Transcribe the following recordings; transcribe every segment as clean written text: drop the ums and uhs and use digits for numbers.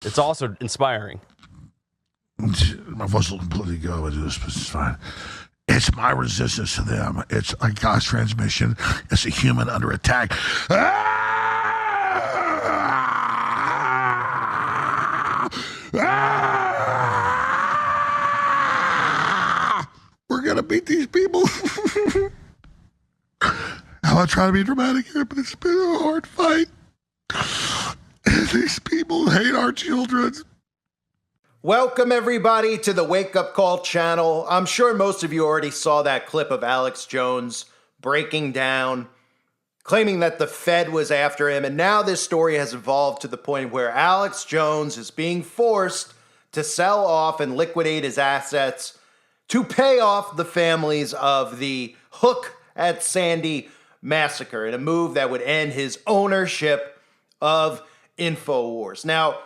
It's also inspiring. My voice will completely go into this, but it's fine. It's my resistance to them. It's a God's transmission. It's a human under attack. We're gonna beat these people. I'm not trying to be dramatic here, but it's been a hard fight. These people hate our children. Welcome, everybody, to the Wake Up Call channel. I'm sure most of you already saw that clip of Alex Jones breaking down, claiming that the Fed was after him. And now this story has evolved to the point where Alex Jones is being forced to sell off and liquidate his assets to pay off the families of the Hook at Sandy massacre in a move that would end his ownership of InfoWars. Now,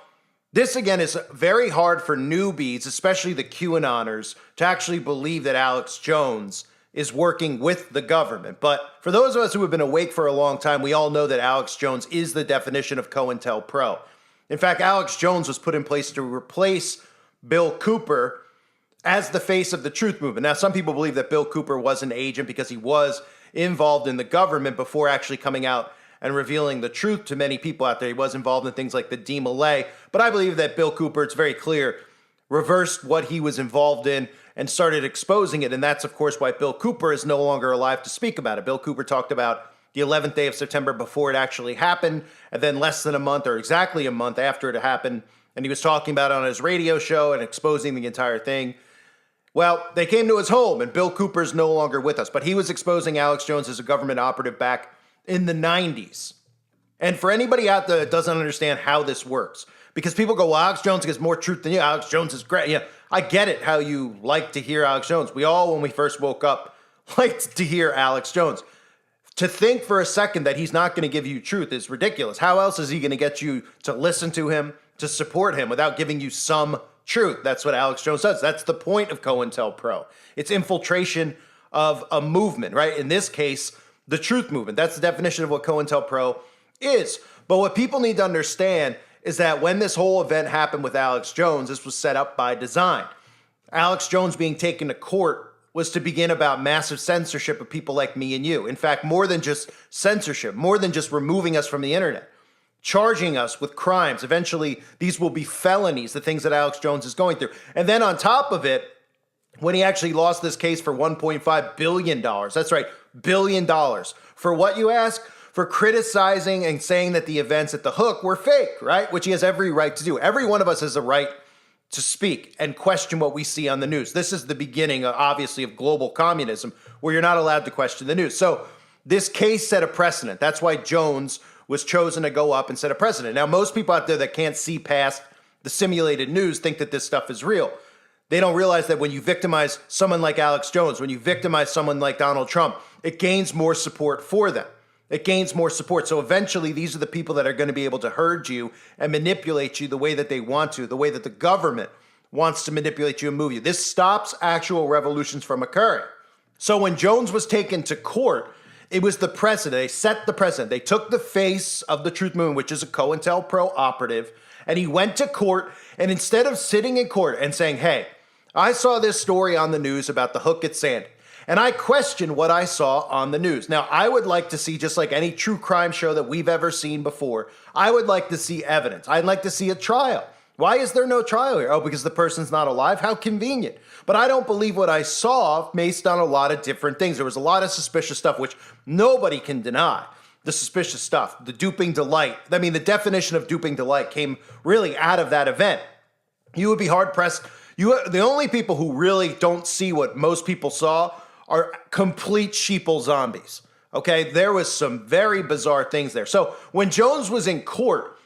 this, again, is very hard for newbies, especially the QAnoners, to actually believe that Alex Jones is working with the government. But for those of us who have been awake for a long time, we all know that Alex Jones is the definition of COINTELPRO. In fact, Alex Jones was put in place to replace Bill Cooper as the face of the truth movement. Now, some people believe that Bill Cooper was an agent because he was involved in the government before actually coming out and revealing the truth to many people out there. He was involved in things like the DMLA, but I believe that Bill Cooper, it's very clear, reversed what he was involved in and started exposing it, and that's, of course, why Bill Cooper is no longer alive to speak about it. Bill Cooper talked about the 11th day of September before it actually happened, and then less than a month, or exactly a month after it happened, and he was talking about it on his radio show and exposing the entire thing. Well, they came to his home, and Bill Cooper's no longer with us, but he was exposing Alex Jones as a government operative back in the 90s. And for anybody out there that doesn't understand how this works, because people go, well, Alex Jones gets more truth than you. Alex Jones is great. Yeah, I get it how you like to hear Alex Jones. We all, when we first woke up, liked to hear Alex Jones. To think for a second that he's not going to give you truth is ridiculous. How else is he going to get you to listen to him, to support him without giving you some truth? That's what Alex Jones does. That's the point of COINTELPRO. It's infiltration of a movement, right? In this case, the truth movement. That's the definition of what COINTELPRO is. But what people need to understand is that when this whole event happened with Alex Jones, this was set up by design. Alex Jones being taken to court was to begin about massive censorship of people like me and you. In fact, more than just censorship, more than just removing us from the internet, charging us with crimes. Eventually, these will be felonies, the things that Alex Jones is going through. And then on top of it, when he actually lost this case for $1.5 billion, that's right, $1 billion. For what, you ask? For criticizing and saying that the events at the Hook were fake, right? Which he has every right to do. Every one of us has a right to speak and question what we see on the news. This is the beginning, obviously, of global communism, where you're not allowed to question the news. So this case set a precedent. That's why Jones was chosen to go up and set a precedent. Now, most people out there that can't see past the simulated news think that this stuff is real. They don't realize that when you victimize someone like Alex Jones, when you victimize someone like Donald Trump, it gains more support for them. It gains more support. So eventually, these are the people that are going to be able to herd you and manipulate you the way that they want to, the way that the government wants to manipulate you and move you. This stops actual revolutions from occurring. So when Jones was taken to court, it was the precedent. They set the precedent. They took the face of the truth movement, which is a COINTELPRO operative, and he went to court, and instead of sitting in court and saying, hey, I saw this story on the news about the Hook at Sandy, and I question what I saw on the news. Now, I would like to see, just like any true crime show that we've ever seen before, I would like to see evidence. I'd like to see a trial. Why is there no trial here? Oh, because the person's not alive? How convenient. But I don't believe what I saw based on a lot of different things. There was a lot of suspicious stuff, which nobody can deny. The suspicious stuff, the duping delight. I mean, the definition of duping delight came really out of that event. You would be hard-pressed. The only people who really don't see what most people saw are complete sheeple zombies. Okay, there was some very bizarre things there. So when Jones was in court,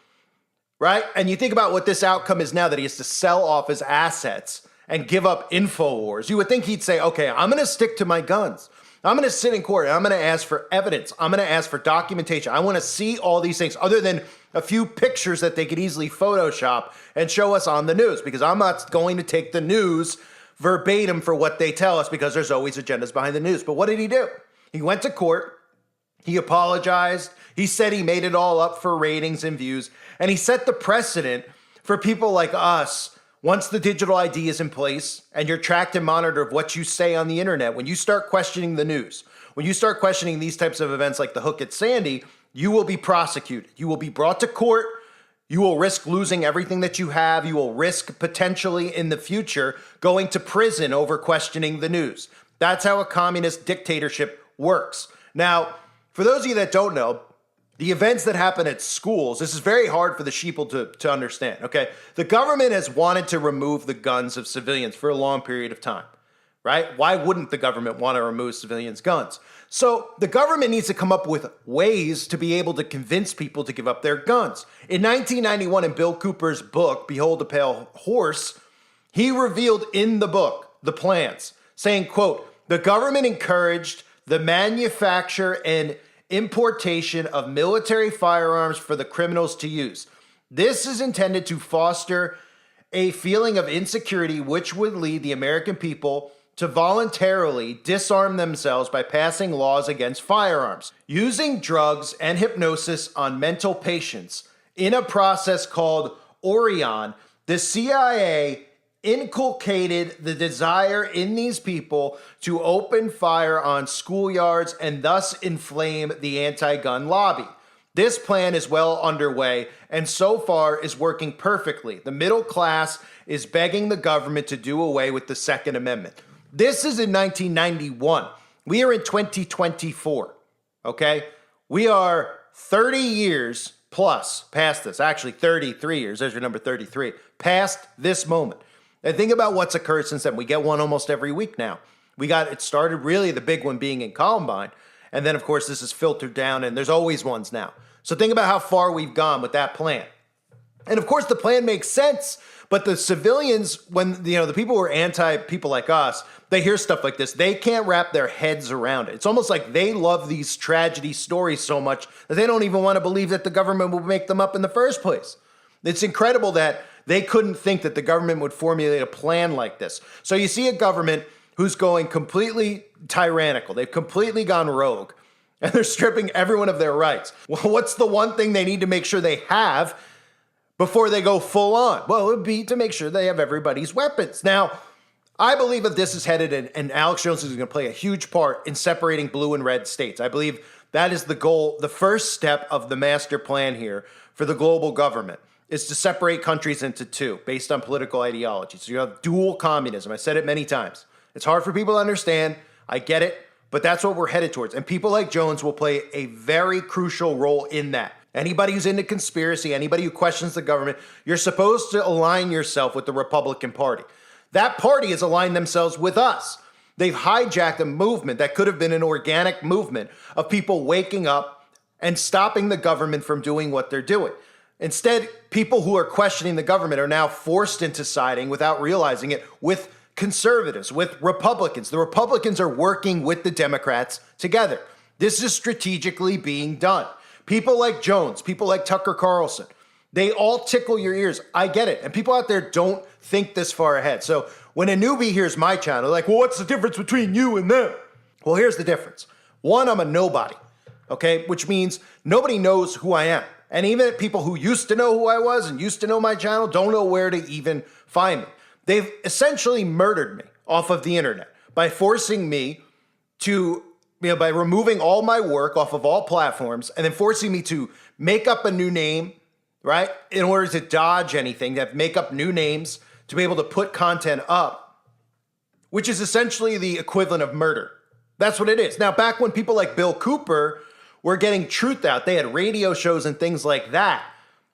right, and you think about what this outcome is now, that he has to sell off his assets and give up InfoWars, you would think he'd say, okay, I'm going to stick to my guns. I'm going to sit in court and I'm going to ask for evidence. I'm going to ask for documentation. I want to see all these things other than a few pictures that they could easily Photoshop and show us on the news, because I'm not going to take the news verbatim for what they tell us, because there's always agendas behind the news. But what did he do? He went to court. He apologized. He said he made it all up for ratings and views. And he set the precedent for people like us, once the digital ID is in place and you're tracked and monitored of what you say on the internet, when you start questioning the news, when you start questioning these types of events like the hook at Sandy, you will be prosecuted. You will be brought to court. You will risk losing everything that you have. You will risk potentially in the future going to prison over questioning the news. That's how a communist dictatorship works. Now, for those of you that don't know, the events that happen at schools, this is very hard for the sheeple to understand, okay? The government has wanted to remove the guns of civilians for a long period of time, right? Why wouldn't the government want to remove civilians' guns? So the government needs to come up with ways to be able to convince people to give up their guns. In 1991, in Bill Cooper's book, Behold a Pale Horse, he revealed in the book the plans, saying, quote, the government encouraged the manufacture and importation of military firearms for the criminals to use. This is intended to foster a feeling of insecurity, which would lead the American people to voluntarily disarm themselves by passing laws against firearms, using drugs and hypnosis on mental patients. In a process called Orion, the CIA inculcated the desire in these people to open fire on schoolyards and thus inflame the anti-gun lobby. This plan is well underway and so far is working perfectly. The middle class is begging the government to do away with the Second Amendment. This is in 1991. We are in 2024, okay? We are 30 years plus past this, actually 33 years, there's your number 33, past this moment. And think about what's occurred since then. We get one almost every week now. It started really the big one being in Columbine. And then, of course, this is filtered down and there's always ones now. So think about how far we've gone with that plan. And of course, the plan makes sense. But the civilians, when, the people who are anti-people like us, they hear stuff like this. They can't wrap their heads around it. It's almost like they love these tragedy stories so much that they don't even want to believe that the government will make them up in the first place. It's incredible that they couldn't think that the government would formulate a plan like this. So you see a government who's going completely tyrannical. They've completely gone rogue, and they're stripping everyone of their rights. Well, what's the one thing they need to make sure they have before they go full on? Well, it would be to make sure they have everybody's weapons. Now, I believe that this is headed, and Alex Jones is going to play a huge part in separating blue and red states. I believe that is the goal, the first step of the master plan here for the global government, is to separate countries into two based on political ideology. So you have dual communism. I said it many times. It's hard for people to understand. I get it, but that's what we're headed towards. And people like Jones will play a very crucial role in that. Anybody who's into conspiracy, anybody who questions the government, you're supposed to align yourself with the Republican Party. That party has aligned themselves with us. They've hijacked a movement that could have been an organic movement of people waking up and stopping the government from doing what they're doing. Instead, people who are questioning the government are now forced into siding without realizing it with conservatives, with Republicans. The Republicans are working with the Democrats together. This is strategically being done. People like Jones, people like Tucker Carlson, they all tickle your ears. I get it. And people out there don't think this far ahead. So when a newbie hears my channel, they're like, well, what's the difference between you and them? Well, here's the difference. One, I'm a nobody, okay? Which means nobody knows who I am. And even people who used to know who I was and used to know my channel don't know where to even find me. They've essentially murdered me off of the internet by forcing me to, by removing all my work off of all platforms and then forcing me to make up a new name, right? In order to dodge anything, to make up new names, to be able to put content up, which is essentially the equivalent of murder. That's what it is. Now, back when people like Bill Cooper were getting truth out, they had radio shows and things like that.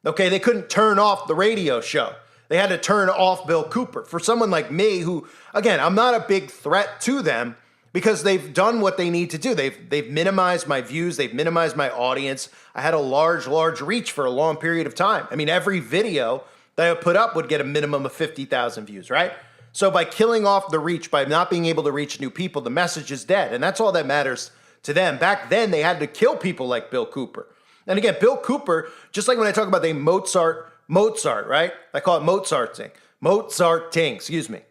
Okay, they couldn't turn off the radio show. They had to turn off Bill Cooper. For someone like me who, again, I'm not a big threat to them because they've done what they need to do. They've minimized my views. They've minimized my audience. I had a large reach for a long period of time. I mean, every video that I put up would get a minimum of 50,000 views, right? So by killing off the reach, by not being able to reach new people, the message is dead. And that's all that matters to them. Back then, they had to kill people like Bill Cooper. And again, Bill Cooper, just like when I talk about the Mozart, right? I call it Mozarting, excuse me.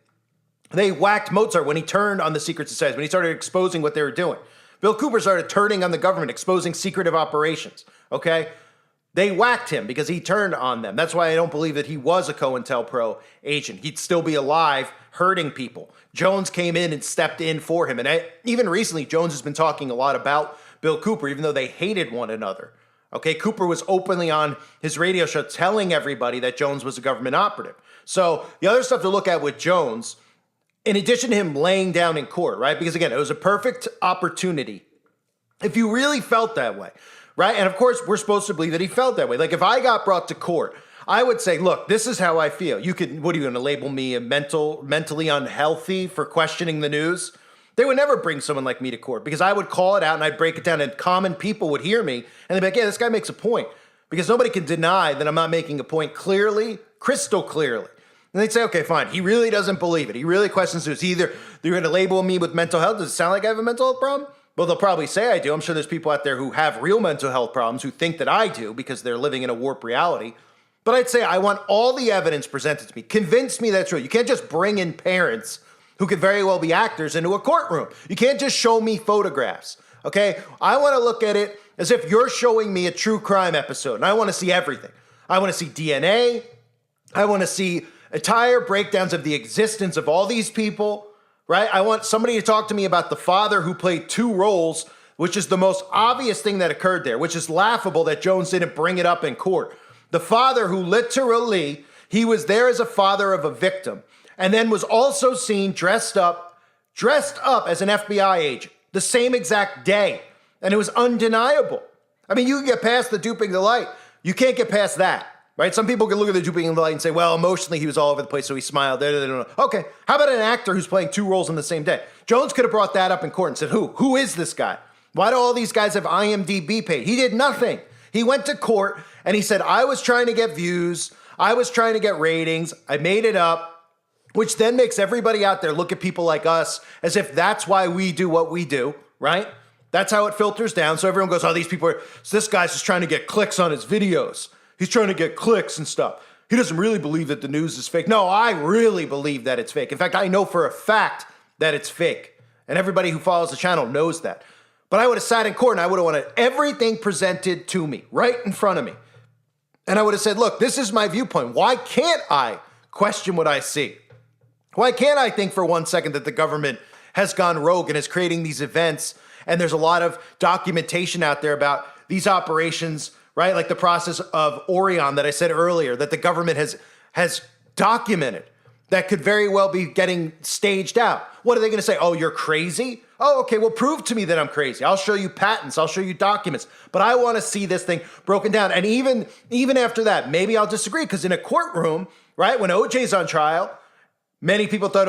They whacked Mozart when he turned on the secret societies, when he started exposing what they were doing. Bill Cooper started turning on the government, exposing secretive operations, okay? They whacked him because he turned on them. That's why I don't believe that he was a COINTELPRO agent. He'd still be alive hurting people. Jones came in and stepped in for him. And even recently, Jones has been talking a lot about Bill Cooper, even though they hated one another. Okay, Cooper was openly on his radio show telling everybody that Jones was a government operative. So the other stuff to look at with Jones, in addition to him laying down in court, right? Because again, it was a perfect opportunity. If you really felt that way, right? And of course, we're supposed to believe that he felt that way. Like if I got brought to court, I would say, look, this is how I feel. What are you going to label me a mentally unhealthy for questioning the news? They would never bring someone like me to court because I would call it out and I'd break it down and common people would hear me and they'd be like, yeah, this guy makes a point, because nobody can deny that I'm not making a point clearly, crystal clearly. And they'd say, okay, fine. He really doesn't believe it. He really questions this. Either they're going to label me with mental health. Does it sound like I have a mental health problem? Well, they'll probably say I do. I'm sure there's people out there who have real mental health problems who think that I do because they're living in a warped reality. But I'd say I want all the evidence presented to me. Convince me that's true. You can't just bring in parents who could very well be actors into a courtroom. You can't just show me photographs, okay? I want to look at it as if you're showing me a true crime episode, and I want to see everything. I want to see DNA. I want to see entire breakdowns of the existence of all these people, right? I want somebody to talk to me about the father who played two roles, which is the most obvious thing that occurred there, which is laughable that Jones didn't bring it up in court. The father who literally, he was there as a father of a victim, and then was also seen dressed up as an FBI agent the same exact day. And it was undeniable. I mean, you can get past the duping the light. You can't get past that, right? Some people can look at the duping the light and say, well, emotionally he was all over the place, so he smiled. Okay, how about an actor who's playing two roles in the same day? Jones could have brought that up in court and said, who is this guy? Why do all these guys have IMDb paid? He did nothing. He went to court and he said, I was trying to get views. I was trying to get ratings. I made it up. Which then makes everybody out there look at people like us as if that's why we do what we do, right? That's how it filters down. So everyone goes, oh, these people are, so this guy's just trying to get clicks on his videos. He's trying to get clicks and stuff. He doesn't really believe that the news is fake. No, I really believe that it's fake. In fact, I know for a fact that it's fake. And everybody who follows the channel knows that. But I would have sat in court and I would have wanted everything presented to me right in front of me. And I would have said, look, this is my viewpoint. Why can't I question what I see? Why can't I think for 1 second that the government has gone rogue and is creating these events? And there's a lot of documentation out there about these operations, right? Like the process of Orion that I said earlier, that the government has documented that could very well be getting staged out. What are they going to say? Oh, you're crazy? Oh, okay, well, prove to me that I'm crazy. I'll show you patents. I'll show you documents. But I want to see this thing broken down. And even after that, maybe I'll disagree, because in a courtroom, right, when OJ's on trial, many people thought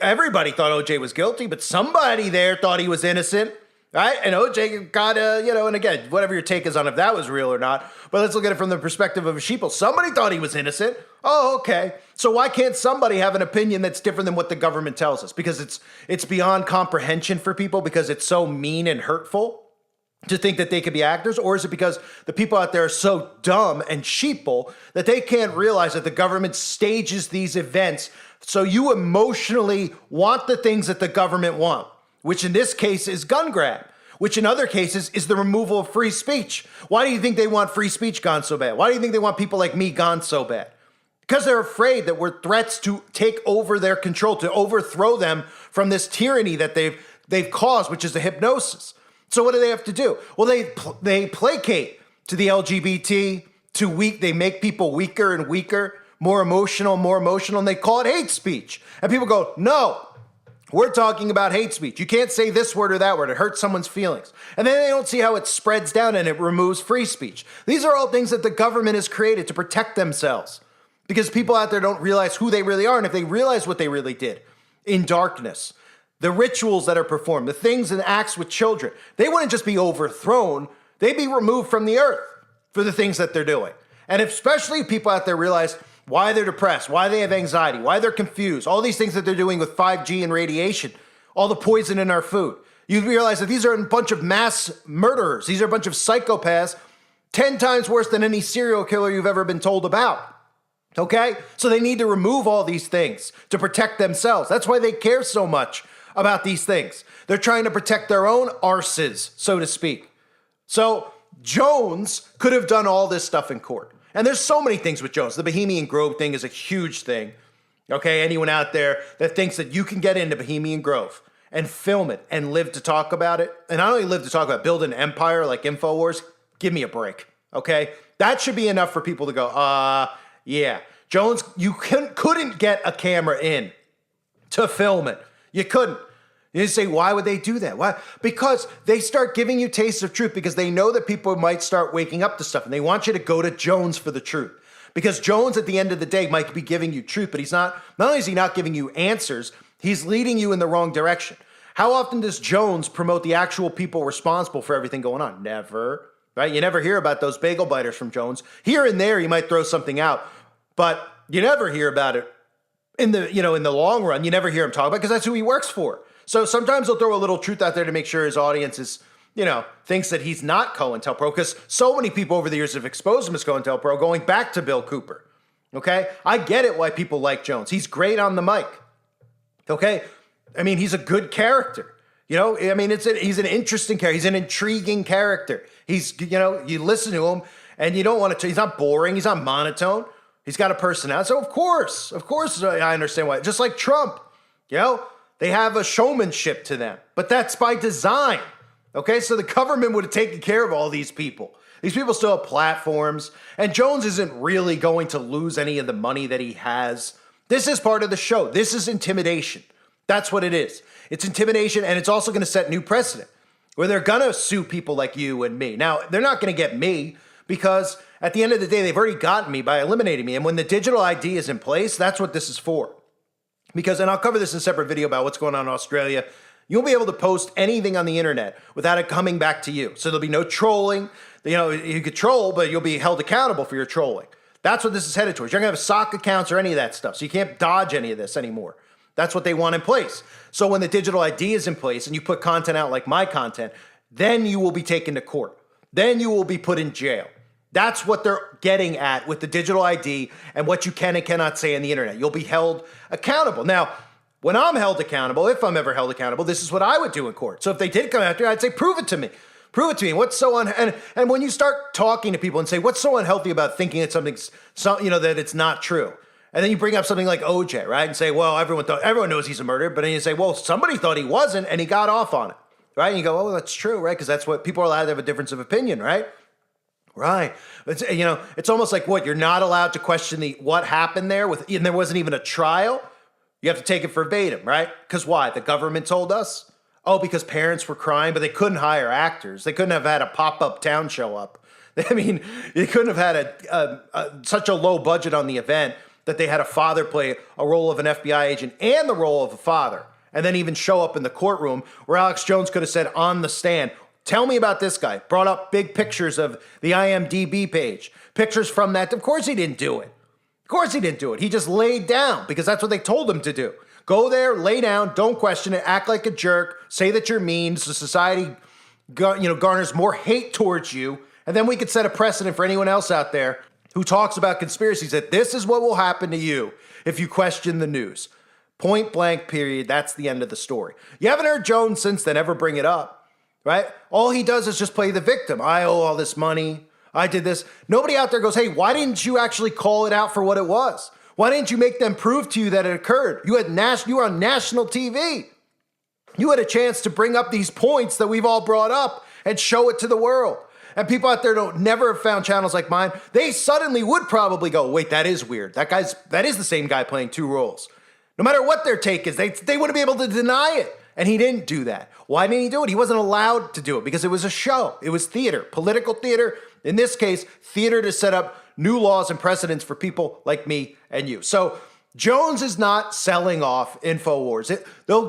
everybody thought OJ was guilty, but somebody there thought he was innocent, right? And OJ got and again, whatever your take is on if that was real or not, but let's look at it from the perspective of a sheeple. Somebody thought he was innocent. Oh, okay. So why can't somebody have an opinion that's different than what the government tells us? Because it's beyond comprehension for people because it's so mean and hurtful to think that they could be actors? Or is it because the people out there are so dumb and sheeple that they can't realize that the government stages these events so you emotionally want the things that the government want, which in this case is gun grab, which in other cases is the removal of free speech. Why do you think they want free speech gone so bad? Why do you think they want people like me gone so bad? Because they're afraid that we're threats to take over their control, to overthrow them from this tyranny that they've caused, which is the hypnosis. So what do they have to do? Well, they placate to the LGBT, they make people weaker and weaker, more emotional, and they call it hate speech. And people go, no, we're talking about hate speech. You can't say this word or that word. It hurts someone's feelings. And then they don't see how it spreads down and it removes free speech. These are all things that the government has created to protect themselves, because people out there don't realize who they really are. And if they realize what they really did in darkness, the rituals that are performed, the things and acts with children, they wouldn't just be overthrown. They'd be removed from the earth for the things that they're doing. And especially if people out there realize why they're depressed, why they have anxiety, why they're confused, all these things that they're doing with 5G and radiation, all the poison in our food. You realize that these are a bunch of mass murderers. These are a bunch of psychopaths, 10 times worse than any serial killer you've ever been told about. Okay? So they need to remove all these things to protect themselves. That's why they care so much about these things. They're trying to protect their own arses, so to speak. So Jones could have done all this stuff in court. And there's so many things with Jones. The Bohemian Grove thing is a huge thing. Okay, anyone out there that thinks that you can get into Bohemian Grove and film it and live to talk about it, and not only live to talk about, build an empire like InfoWars, give me a break, okay? That should be enough for people to go, yeah. Jones, you couldn't get a camera in to film it. You couldn't. You say, why would they do that? Why? Because they start giving you tastes of truth because they know that people might start waking up to stuff, and they want you to go to Jones for the truth. Because Jones, at the end of the day, might be giving you truth, but he's not only is he not giving you answers, he's leading you in the wrong direction. How often does Jones promote the actual people responsible for everything going on? Never, right? You never hear about those bagel biters from Jones. Here and there, he might throw something out, but you never hear about it in the long run. You never hear him talk about it because that's who he works for. So sometimes he'll throw a little truth out there to make sure his audience is, thinks that he's not COINTELPRO, because so many people over the years have exposed him as COINTELPRO, going back to Bill Cooper. Okay? I get it why people like Jones. He's great on the mic. Okay? I mean, he's a good character. He's an interesting character. He's an intriguing character. He's, you listen to him and you don't want to, he's not boring. He's not monotone. He's got a personality. So of course, I understand why. Just like Trump, they have a showmanship to them, but that's by design. Okay, so the government would have taken care of all these people. These people still have platforms, and Jones isn't really going to lose any of the money that he has. This is part of the show. This is intimidation. That's what it is. It's intimidation, and it's also going to set new precedent where they're going to sue people like you and me. Now, they're not going to get me because at the end of the day, they've already gotten me by eliminating me. And when the digital ID is in place, that's what this is for. Because, and I'll cover this in a separate video about what's going on in Australia, you'll be able to post anything on the internet without it coming back to you. So there'll be no trolling. You could troll, but you'll be held accountable for your trolling. That's what this is headed towards. You're not going to have sock accounts or any of that stuff. So you can't dodge any of this anymore. That's what they want in place. So when the digital ID is in place and you put content out like my content, then you will be taken to court. Then you will be put in jail. That's what they're getting at with the digital ID and what you can and cannot say on the internet. You'll be held accountable. Now, when I'm held accountable, if I'm ever held accountable, this is what I would do in court. So if they did come after me, I'd say, prove it to me. Prove it to me. What's so and when you start talking to people and say, what's so unhealthy about thinking that that it's not true? And then you bring up something like OJ, right? And say, well, everyone knows he's a murderer. But then you say, well, somebody thought he wasn't and he got off on it, right? And you go, oh, that's true, right? Because that's what people are allowed to have a difference of opinion, right? Right. It's almost like what? You're not allowed to question what happened there and there wasn't even a trial. You have to take it verbatim, right? Because why? The government told us? Oh, because parents were crying, but they couldn't hire actors. They couldn't have had a pop-up town show up. I mean, they couldn't have had such a low budget on the event that they had a father play a role of an FBI agent and the role of a father, and then even show up in the courtroom where Alex Jones could have said on the stand, tell me about this guy. Brought up big pictures of the IMDb page. Pictures from that. Of course he didn't do it. Of course he didn't do it. He just laid down because that's what they told him to do. Go there, lay down, don't question it, act like a jerk, say that you're mean, so society garners more hate towards you, and then we could set a precedent for anyone else out there who talks about conspiracies that this is what will happen to you if you question the news. Point blank, period. That's the end of the story. You haven't heard Jones since then ever bring it up, right? All he does is just play the victim. I owe all this money. I did this. Nobody out there goes, hey, why didn't you actually call it out for what it was? Why didn't you make them prove to you that it occurred? You were on national TV. You had a chance to bring up these points that we've all brought up and show it to the world. And people out there don't never have found channels like mine. They suddenly would probably go, wait, that is weird. That is the same guy playing two roles. No matter what their take is, they wouldn't be able to deny it. And he didn't do that. Why didn't he do it? He wasn't allowed to do it because it was a show. It was theater, political theater. In this case, theater to set up new laws and precedents for people like me and you. So Jones is not selling off InfoWars. They'll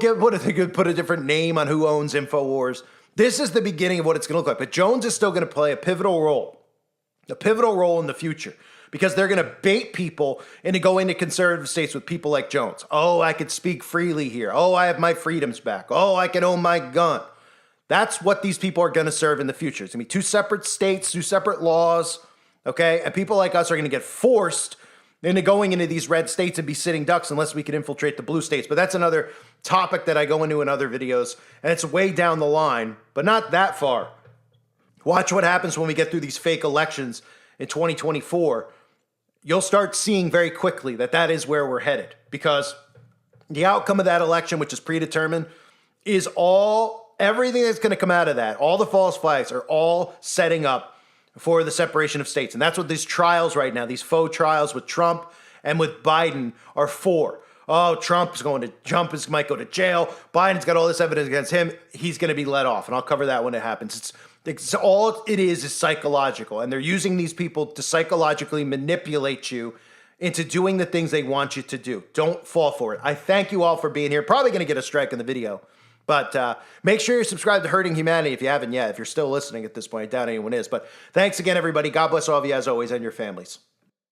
put a different name on who owns InfoWars. This is the beginning of what it's going to look like. But Jones is still going to play a pivotal role in the future, because they're going to bait people into going to conservative states with people like Jones. Oh, I could speak freely here. Oh, I have my freedoms back. Oh, I can own my gun. That's what these people are going to serve in the future. It's going to be two separate states, two separate laws, okay? And people like us are going to get forced into going into these red states and be sitting ducks unless we can infiltrate the blue states. But that's another topic that I go into in other videos, and it's way down the line, but not that far. Watch what happens when we get through these fake elections in 2024. You'll start seeing very quickly that that is where we're headed, because the outcome of that election, which is predetermined, is everything that's going to come out of that. All the false flags are all setting up for the separation of states. And that's what these trials right now, these faux trials with Trump and with Biden are for. Oh, Trump might go to jail. Biden's got all this evidence against him. He's going to be let off. And I'll cover that when it happens. It's all it is psychological. And they're using these people to psychologically manipulate you into doing the things they want you to do. Don't fall for it. I thank you all for being here. Probably going to get a strike in the video. But make sure you're subscribed to Hurting Humanity if you haven't yet. If you're still listening at this point, I doubt anyone is. But thanks again, everybody. God bless all of you as always and your families.